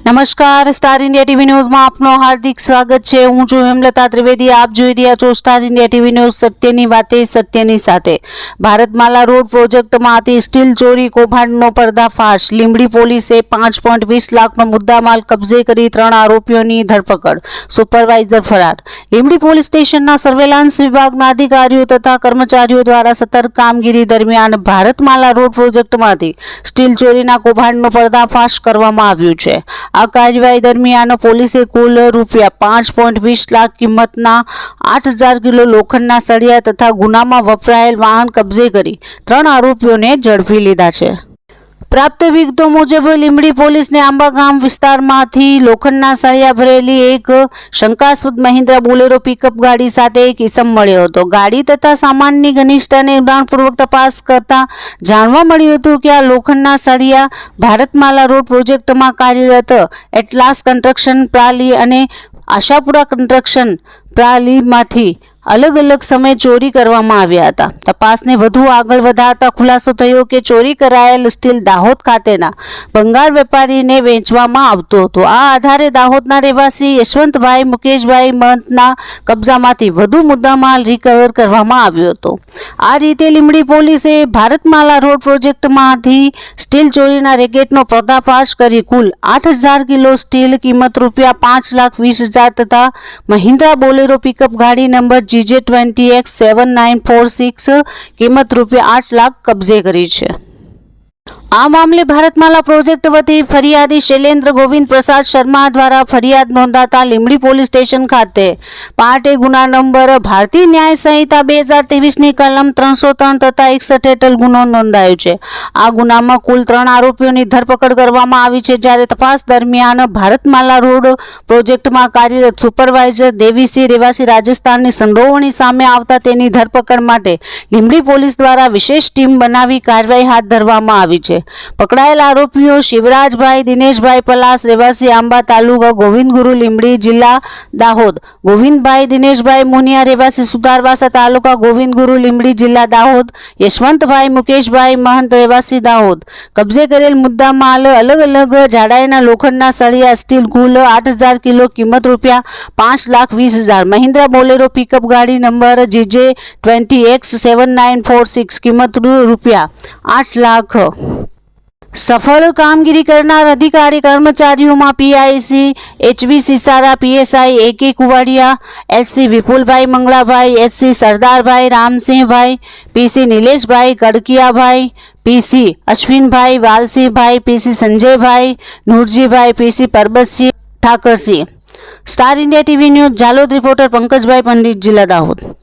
નમસ્કાર, star India TV ન્યૂઝમાં આપનું હાર્દિક સ્વાગત છે। હું છું હેમલતા ત્રિવેદી। આપ જોઈ રહ્યા છો સ્ટાર ઇન્ડિયા ટીવી ન્યૂઝ। સત્યની વાતે સત્યની સાથે। ભારતમાલા રોડ પ્રોજેક્ટમાંથી સ્ટીલ ચોરી કૌભાંડનો પર્દાફાશ। લીંબડી પોલીસે 5.20 લાખનો મુદ્દામાલ કબજે કરી 3 આરોપીઓની ધરપકડ। સુપરવાઇઝર ફરાર। લીંબડી પોલીસ સ્ટેશનના સર્વેલન્સ વિભાગના અધિકારીઓ તથા કર્મચારીઓ દ્વારા સતર્ક કામગીરી દરમિયાન ભારતમાલા રોડ પ્રોજેક્ટમાંથી સ્ટીલ ચોરીના કૌભાંડનો પર્દાફાશ કરવામાં આવ્યો છે। આ કાર્યવાહી દરમિયાન પોલીસે કુલ ₹5.20 લાખ કિંમતના 8000 કિલો લોખંડના સળિયા તથા ગુનામાં વપરાયેલ વાહન કબજે કરી 3 આરોપીઓને ઝડપી લીધા છે। પ્રાપ્ત વિગતો મુજબ લીંબડી પોલીસને આંબા ગામ વિસ્તારમાંથી લોખંડના સળિયા ભરેલી એક શંકાસ્પદ મહિન્દ્રા બોલેરો પિકઅપ ગાડી સાથે એક ઇસમ મળ્યો હતો। ગાડી તથા સામાનની ઘનિષ્ઠ અને ઊંડાણપૂર્વક તપાસ કરતા જાણવા મળ્યું હતું કે આ લોખંડના સળિયા ભારતમાલા રોડ પ્રોજેક્ટમાં કાર્યરત એટલાસ કન્સ્ટ્રક્શન પ્રાલી અને આશાપુરા કન્સ્ટ્રક્શન પ્રાલીમાંથી અલગ અલગ સમયે ચોરી કરવામાં આવ્યા હતા। તપાસને વધુ આગળ વધારતા ખુલાસો થયો કે ચોરી કરાયેલ સ્ટીલ દાહોદ ખાતેના ભંગાર વેપારીને વેચવામાં આવતો હતો। આ આધારે દાહોદના રહેવાસી યશવંતભાઈ મુકેશભાઈ મહંતના કબજામાંથી વધુ મુદ્દામાલ રિકવર કરવામાં આવ્યો હતો। આ રીતે લીંબડી પોલીસે ભારતમાલા રોડ પ્રોજેક્ટમાંથી સ્ટીલ ચોરીના રેકેટનો પર્દાફાશ કરી કુલ 8000 કિલો સ્ટીલ કિંમત ₹5,20,000 તથા મહિન્દ્રા બોલેરો પિકઅપ ગાડી નંબર GJ20X7946 કિંમત ₹8 લાખ કબજે કરી છે। આ મામલે ભારતમાલા પ્રોજેક્ટ વતી ફરિયાદી શૈલેન્દ્ર ગોવિંદ પ્રસાદ શર્મા દ્વારા ફરિયાદ નોંધાતા લીંબડી પોલીસ સ્ટેશન ખાતે પાર્ટે ગુના નંબર ભારતીય ન્યાય સંહિતા 2023ની કલમ 303 તથા 61 હેઠળ ગુનો નોંધાયો છે। આ ગુનામાં કુલ 3 આરોપીઓની ધરપકડ કરવામાં આવી છે, જ્યારે તપાસ દરમિયાન ભારતમાલા રોડ પ્રોજેક્ટમાં કાર્યરત સુપરવાઇઝર દેવીસિંહ રહેવાસી રાજસ્થાનની સંડોવણી સામે આવતા તેની ધરપકડ માટે લીંબડી પોલીસ દ્વારા વિશેષ ટીમ બનાવી કાર્યવાહી હાથ ધરવામાં આવી છે। પકડાયેલ આરોપીઓ શિવરાજભાઈ દિનેશભાઈ પલાસ રહેવાસી આંબા તાલુકા ગોવિંદગુરુ લીંબડી જિલ્લા દાહોદ, ગોવિંદભાઈ દિનેશભાઈ મુનિયા રહેવાસી સુતારવાસા તાલુકા ગોવિંદગુરુ લીંબડી જિલ્લા દાહોદ, યશવંતભાઈ મુકેશભાઈ મહંત રહેવાસી દાહોદ। કબજે કરેલ મુદ્દામાલ અલગ અલગ જાડાઈના લોખંડના સળિયા સ્ટીલ કુલ 8000 કિલો કિંમત ₹5,20,000, મહિન્દ્રા બોલેરો પિકઅપ ગાડી નંબર GJ20X7946 કિંમત ₹8 લાખ। સફળ કામગીરી કરનાર અધિકારી કર્મચારીઓમાં PIC HV Sisara, PSI AK Kuvadiya, SC Vipulbhai Mangalabhai, SC Sardarbhai Ramsinhbhai, PC Nileshbhai Kadakiyabhai, PC Ashwinbhai Valsinhbhai, PC Sanjaybhai Noorjibhai, PC Parbatsinh Thakarsinh. Star India TV News Zalod reporter Pankajbhai Pandit, જિલ્લા દાહોદ।